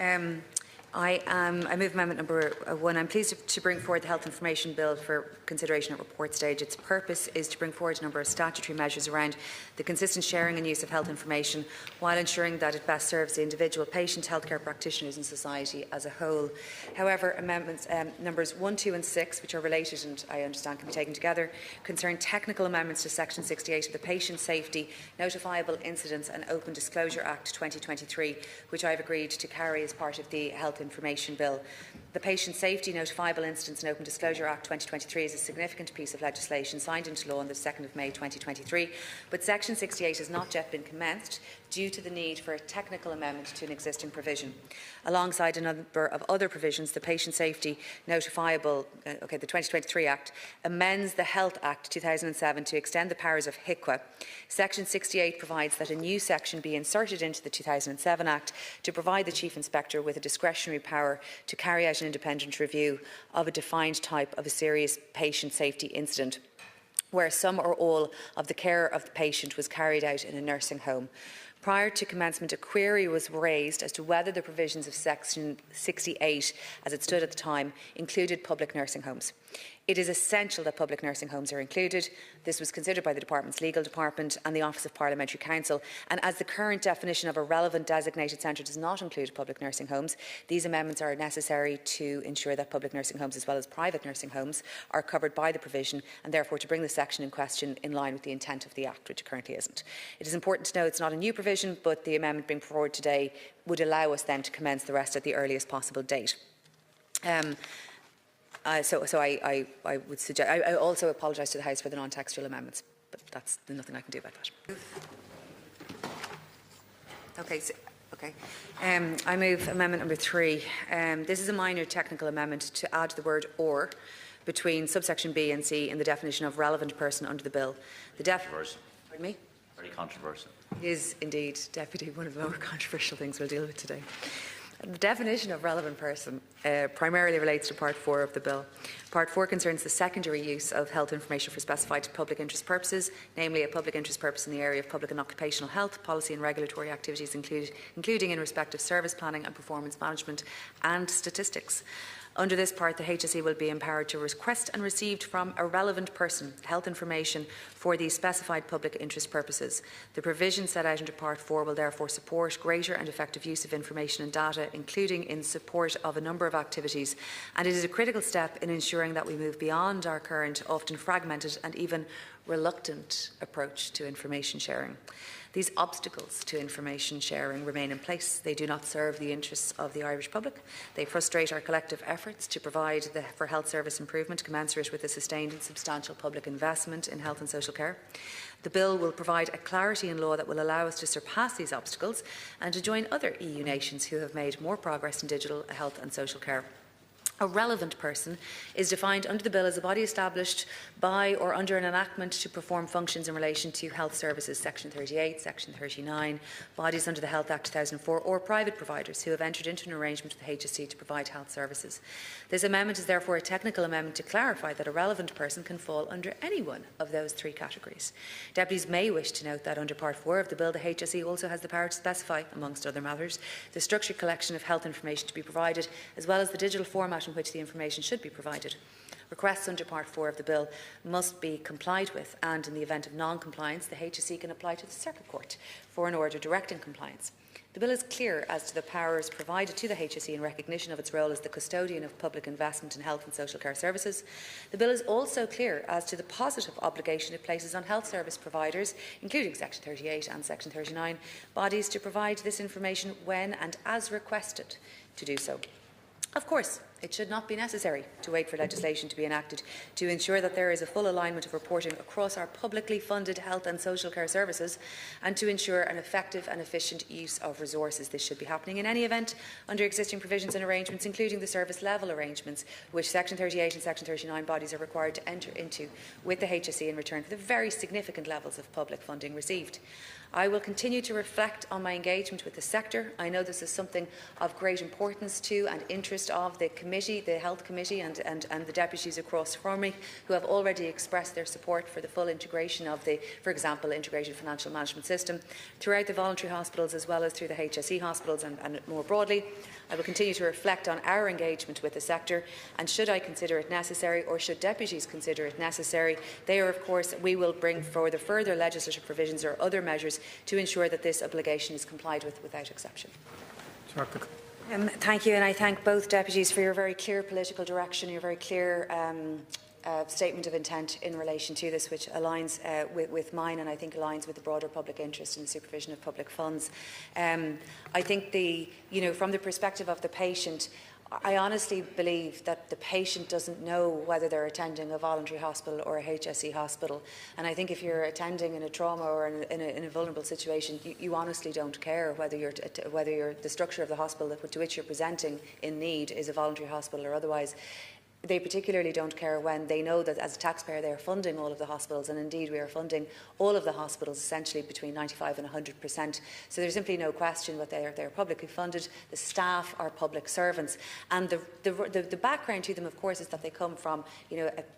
I move amendment number 1. I'm pleased to bring forward the Health Information Bill for consideration at report stage. Its purpose is to bring forward a number of statutory measures around the consistent sharing and use of health information while ensuring that it best serves the individual patient, healthcare practitioners and society as a whole. However, amendments numbers 1, 2 and 6, which are related and I understand can be taken together, concern technical amendments to Section 68 of the Patient Safety, Notifiable Incidents and Open Disclosure Act 2023, which I have agreed to carry as part of the Health Information Bill. The Patient Safety, Notifiable Incidents and Open Disclosure Act 2023 is a significant piece of legislation signed into law on the 2nd of May 2023, but Section 68 has not yet been commenced due to the need for a technical amendment to an existing provision. Alongside a number of other provisions, the Patient Safety Notifiable, the 2023 Act amends the Health Act 2007 to extend the powers of HIQA. Section 68 provides that a new section be inserted into the 2007 Act to provide the Chief Inspector with a discretionary power to carry out an independent review of a defined type of a serious patient safety incident, where some or all of the care of the patient was carried out in a nursing home. Prior to commencement, a query was raised as to whether the provisions of Section 68, as it stood at the time, included public nursing homes. It is essential that public nursing homes are included. This was considered by the Department's Legal Department and the Office of Parliamentary Counsel, and as the current definition of a relevant designated centre does not include public nursing homes, these amendments are necessary to ensure that public nursing homes as well as private nursing homes are covered by the provision, and therefore to bring the section in question in line with the intent of the Act, which it currently isn't. It is important to know it's not a new provision, but the amendment being forward today would allow us then to commence the rest at the earliest possible date. I would suggest. I also apologise to the House for the non-textual amendments, but that's nothing I can do about that. Okay. I move amendment number 3. This is a minor technical amendment to add the word "or" between subsection B and C in the definition of relevant person under the bill. Controversial. Pardon me? Very controversial. It is indeed, Deputy, one of the more controversial things we'll deal with today. The definition of relevant person primarily relates to Part 4 of the bill. Part 4 concerns the secondary use of health information for specified public interest purposes, namely a public interest purpose in the area of public and occupational health, policy and regulatory activities including in respect of service planning and performance management and statistics. Under this part, the HSE will be empowered to request and receive from a relevant person health information for these specified public interest purposes. The provisions set out under Part 4 will therefore support greater and effective use of information and data, including in support of a number of activities, and it is a critical step in ensuring that we move beyond our current, often fragmented and even reluctant approach to information sharing. These obstacles to information sharing remain in place. They do not serve the interests of the Irish public. They frustrate our collective efforts to provide for health service improvement commensurate with the sustained and substantial public investment in health and social care. The bill will provide a clarity in law that will allow us to surpass these obstacles and to join other EU nations who have made more progress in digital health and social care. A relevant person is defined under the bill as a body established by or under an enactment to perform functions in relation to health services, Section 38, Section 39, bodies under the Health Act 2004, or private providers who have entered into an arrangement with the HSE to provide health services. This amendment is therefore a technical amendment to clarify that a relevant person can fall under any one of those 3 categories. Deputies may wish to note that under Part 4 of the bill, the HSE also has the power to specify, amongst other matters, the structured collection of health information to be provided, as well as the digital format in which the information should be provided. Requests under Part 4 of the bill must be complied with, and in the event of non-compliance, the HSE can apply to the Circuit Court for an order directing compliance. The bill is clear as to the powers provided to the HSE in recognition of its role as the custodian of public investment in health and social care services. The bill is also clear as to the positive obligation it places on health service providers, including Section 38 and Section 39, bodies to provide this information when and as requested to do so. Of course, it should not be necessary to wait for legislation to be enacted to ensure that there is a full alignment of reporting across our publicly funded health and social care services and to ensure an effective and efficient use of resources. This should be happening in any event under existing provisions and arrangements, including the service level arrangements, which Section 38 and Section 39 bodies are required to enter into with the HSE in return for the very significant levels of public funding received. I will continue to reflect on my engagement with the sector. I know this is something of great importance to and interest of the Committee committee, the Health Committee, and the deputies across from me, who have already expressed their support for the full integration of the, for example, integrated financial management system throughout the voluntary hospitals as well as through the HSE hospitals and more broadly. I will continue to reflect on our engagement with the sector, and should I consider it necessary, or should deputies consider it necessary, we will bring forward further legislative provisions or other measures to ensure that this obligation is complied with without exception. Thank you, and I thank both deputies for your very clear political direction, your very clear statement of intent in relation to this, which aligns with mine, and I think aligns with the broader public interest in the supervision of public funds. I think from the perspective of the patient, I honestly believe that the patient doesn't know whether they're attending a voluntary hospital or a HSE hospital. And I think if you're attending in a trauma or in a vulnerable situation, you honestly don't care whether the structure of the hospital to which you're presenting in need is a voluntary hospital or otherwise. They particularly don't care when they know that as a taxpayer they are funding all of the hospitals, and indeed we are funding all of the hospitals essentially between 95 and 100%. So there's simply no question that they're publicly funded. The staff are public servants, and the background to them, of course, is that they come from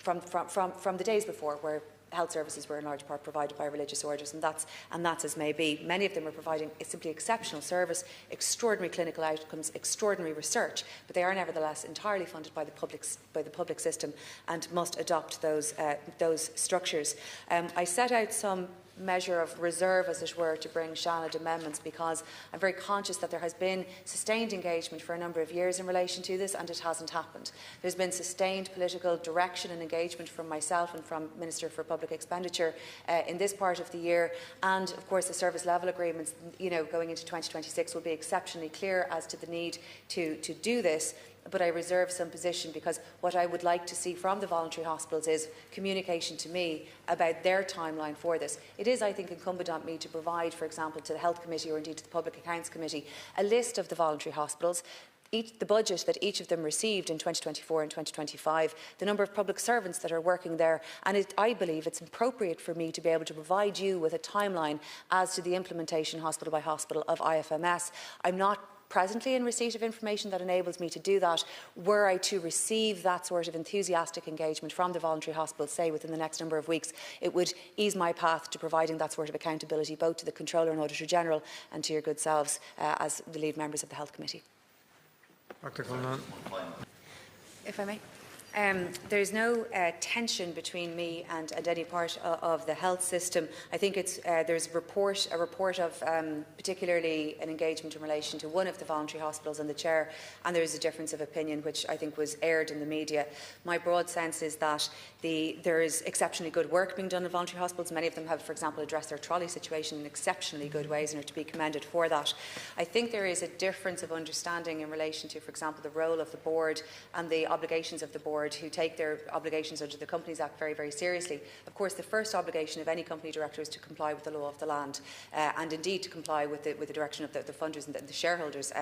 from the days before, where health services were in large part provided by religious orders, and that's as may be. Many of them are providing simply exceptional service, extraordinary clinical outcomes, extraordinary research, but they are nevertheless entirely funded by the public system and must adopt those structures. I set out some measure of reserve, as it were, to bring Seanad amendments, because I'm very conscious that there has been sustained engagement for a number of years in relation to this, and it hasn't happened. There's been sustained political direction and engagement from myself and from Minister for Public Expenditure in this part of the year, and of course the service level agreements going into 2026 will be exceptionally clear as to the need to do this. But I reserve some position, because what I would like to see from the voluntary hospitals is communication to me about their timeline for this. It is, I think, incumbent on me to provide, for example, to the Health Committee or indeed to the Public Accounts Committee, a list of the voluntary hospitals, the budget that each of them received in 2024 and 2025, the number of public servants that are working there, and I believe it's appropriate for me to be able to provide you with a timeline as to the implementation hospital by hospital of IFMS. I'm not presently in receipt of information that enables me to do that. Were I to receive that sort of enthusiastic engagement from the voluntary hospitals, say within the next number of weeks, it would ease my path to providing that sort of accountability both to the Controller and Auditor General and to your good selves as the lead members of the Health Committee. Dr. Cullinane. If I may. There's no tension between me and any part of the health system. I think there's a report of particularly an engagement in relation to one of the voluntary hospitals and the chair, and there is a difference of opinion which I think was aired in the media. My broad sense is that there is exceptionally good work being done in voluntary hospitals. Many of them have, for example, addressed their trolley situation in exceptionally good ways and are to be commended for that. I think there is a difference of understanding in relation to, for example, the role of the board and the obligations of the board, who take their obligations under the Companies Act very, very seriously. Of course, the first obligation of any company director is to comply with the law of the land, and indeed to comply with the direction of the funders and the shareholders,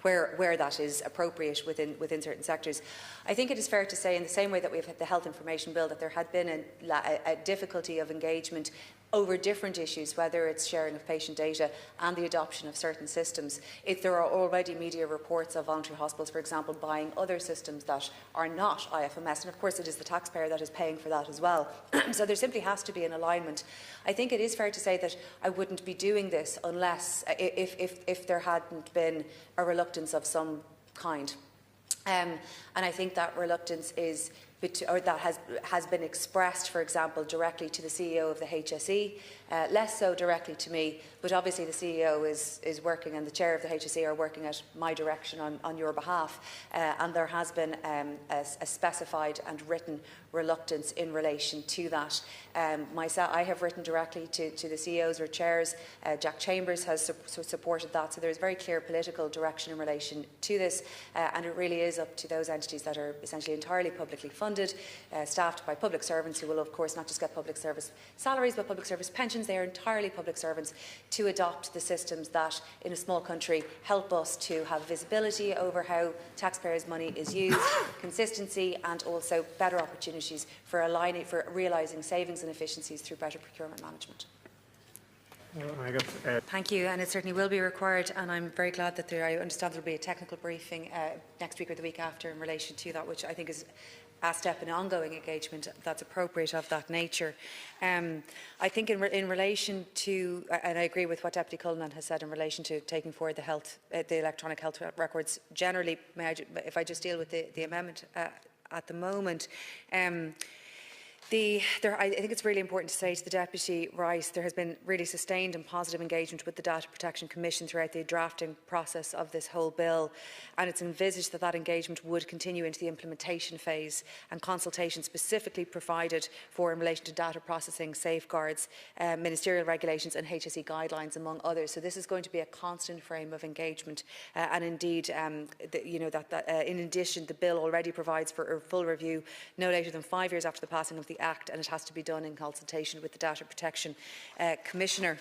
where that is appropriate within certain sectors. I think it is fair to say, in the same way that we've had the Health Information Bill, that there had been a difficulty of engagement over different issues, whether it's sharing of patient data and the adoption of certain systems. If there are already media reports of voluntary hospitals, for example, buying other systems that are not IFMS, and of course it is the taxpayer that is paying for that as well. So there simply has to be an alignment. I think it is fair to say that I wouldn't be doing this unless, if there hadn't been a reluctance of some kind. And I think that reluctance is, or that has been expressed, for example, directly to the CEO of the HSE, less so directly to me, but obviously the CEO is working and the chair of the HSE are working at my direction on your behalf, and there has been a specified and written reluctance in relation to that. Myself, I have written directly to the CEOs or chairs. Jack Chambers has supported that, so there's very clear political direction in relation to this, and it really is up to those entities that are essentially entirely publicly funded, staffed by public servants who will of course not just get public service salaries but public service pensions. They are entirely public servants, to adopt the systems that in a small country help us to have visibility over how taxpayers' money is used, consistency, and also better opportunities for realising savings and efficiencies through better procurement management. I got Thank you, and it certainly will be required, and I'm very glad that I understand there will be a technical briefing next week or the week after in relation to that, which I think is a step in ongoing engagement that's appropriate of that nature. I think in relation to, and I agree with what Deputy Cullinan has said in relation to taking forward the electronic health records generally, if I just deal with the amendment at the moment. I think it's really important to say to the Deputy Rice, there has been really sustained and positive engagement with the Data Protection Commission throughout the drafting process of this whole bill, and it's envisaged that that engagement would continue into the implementation phase, and consultation specifically provided for in relation to data processing, safeguards, ministerial regulations and HSE guidelines, among others. So this is going to be a constant frame of engagement, and indeed, in addition, the bill already provides for a full review no later than 5 years after the passing of the Act, and it has to be done in consultation with the Data Protection Commissioner.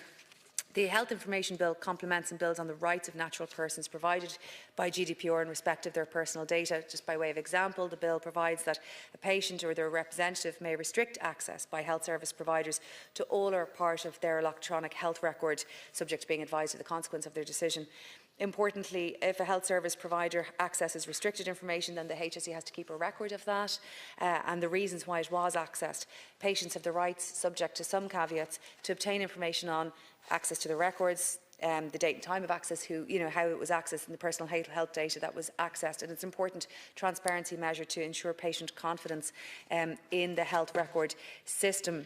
The Health Information Bill complements and builds on the rights of natural persons provided by GDPR in respect of their personal data. Just by way of example, the bill provides that a patient or their representative may restrict access by health service providers to all or part of their electronic health record, subject to being advised of the consequence of their decision. Importantly, if a health service provider accesses restricted information, then the HSE has to keep a record of that and the reasons why it was accessed. Patients have the rights, subject to some caveats, to obtain information on access to the records, the date and time of access, how it was accessed, and the personal health data that was accessed. And it's an important transparency measure to ensure patient confidence in the health record system.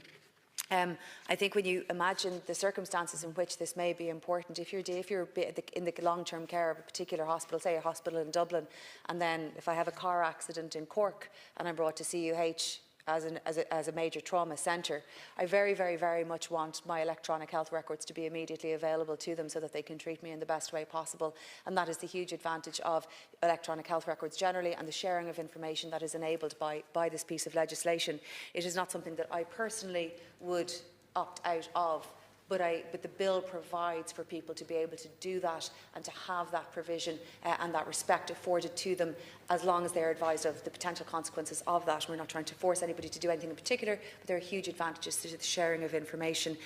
I think when you imagine the circumstances in which this may be important, if you're in the long-term care of a particular hospital, say a hospital in Dublin, and then if I have a car accident in Cork and I'm brought to CUH as a major trauma centre, I very, very, very much want my electronic health records to be immediately available to them so that they can treat me in the best way possible. And that is the huge advantage of electronic health records generally, and the sharing of information that is enabled by this piece of legislation. It is not something that I personally would opt out of, but the bill provides for people to be able to do that and to have that provision and that respect afforded to them, as long as they're advised of the potential consequences of that. We're not trying to force anybody to do anything in particular, but there are huge advantages to the sharing of information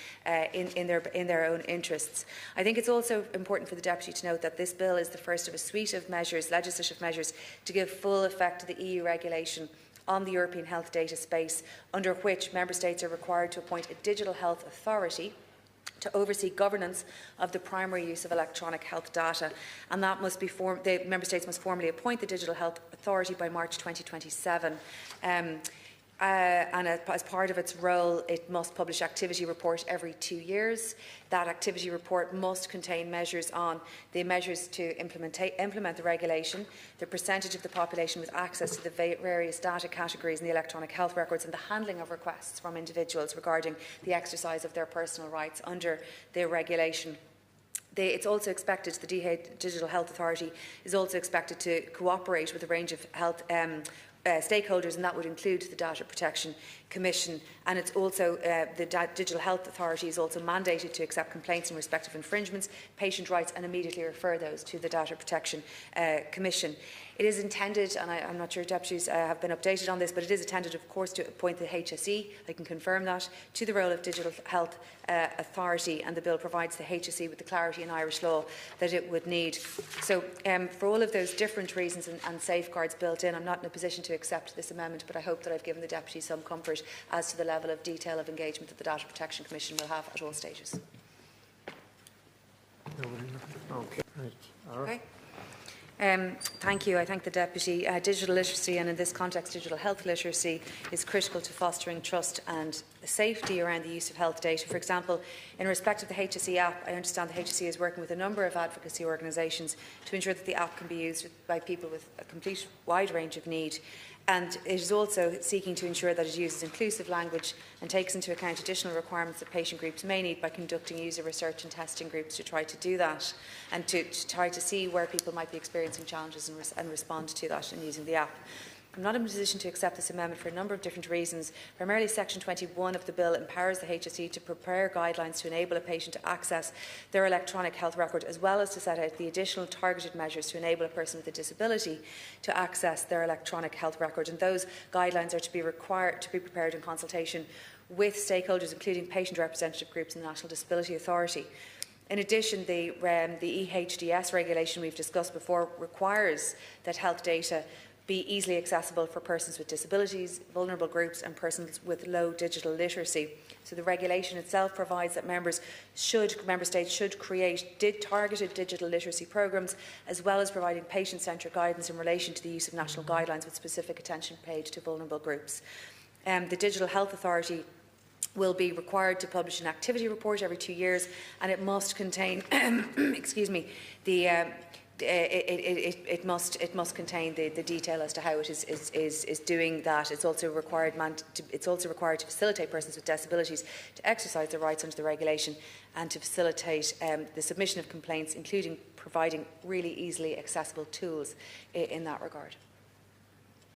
in their own interests. I think it's also important for the Deputy to note that this bill is the first of a suite of measures, legislative measures, to give full effect to the EU regulation on the European health data space, under which Member States are required to appoint a digital health authority to oversee governance of the primary use of electronic health data, and that must be the Member States must formally appoint the Digital Health Authority by March 2027. And as part of its role, it must publish activity report every 2 years. That activity report must contain measures on the measures to implement the regulation, the percentage of the population with access to the various data categories in the electronic health records, and the handling of requests from individuals regarding the exercise of their personal rights under the regulation. It's also expected, the Digital Health Authority is also expected to cooperate with a range of health stakeholders, and that would include the Data Protection Commission. And it's also, the Digital Health Authority is also mandated to accept complaints in respect of infringements, patient rights, and immediately refer those to the Data Protection Commission. It is intended, and I'm not sure deputies have been updated on this, but it is intended, of course, to appoint the HSE, I can confirm that, to the role of Digital Health Authority, and the bill provides the HSE with the clarity in Irish law that it would need. So for all of those different reasons and safeguards built in, I'm not in a position to accept this amendment, but I hope that I've given the deputy some comfort as to the level of detail of engagement that the Data Protection Commission will have at all stages. Okay. Right. All right. Okay. Thank you. I thank the Deputy. Digital literacy, and in this context digital health literacy, is critical to fostering trust and safety around the use of health data. For example, in respect of the HSE app, I understand the HSE is working with a number of advocacy organisations to ensure that the app can be used by people with a complete wide range of need. And it is also seeking to ensure that it uses inclusive language and takes into account additional requirements that patient groups may need by conducting user research and testing groups to try to do that, and to try to see where people might be experiencing challenges and respond to that in using the app. I'm not in a position to accept this amendment for a number of different reasons. Primarily, Section 21 of the bill empowers the HSE to prepare guidelines to enable a patient to access their electronic health record, as well as to set out the additional targeted measures to enable a person with a disability to access their electronic health record. And those guidelines are to be prepared in consultation with stakeholders, including patient representative groups and the National Disability Authority. In addition, the EHDS regulation we've discussed before requires that health data be easily accessible for persons with disabilities, vulnerable groups and persons with low digital literacy. So the regulation itself provides that member states should create targeted digital literacy programmes, as well as providing patient-centred guidance in relation to the use of national guidelines with specific attention paid to vulnerable groups. The Digital Health Authority will be required to publish an activity report every 2 years, and it must contain, excuse me, it must contain the detail as to how it is doing that. It's also required to facilitate persons with disabilities to exercise their rights under the regulation, and to facilitate the submission of complaints, including providing really easily accessible tools in that regard.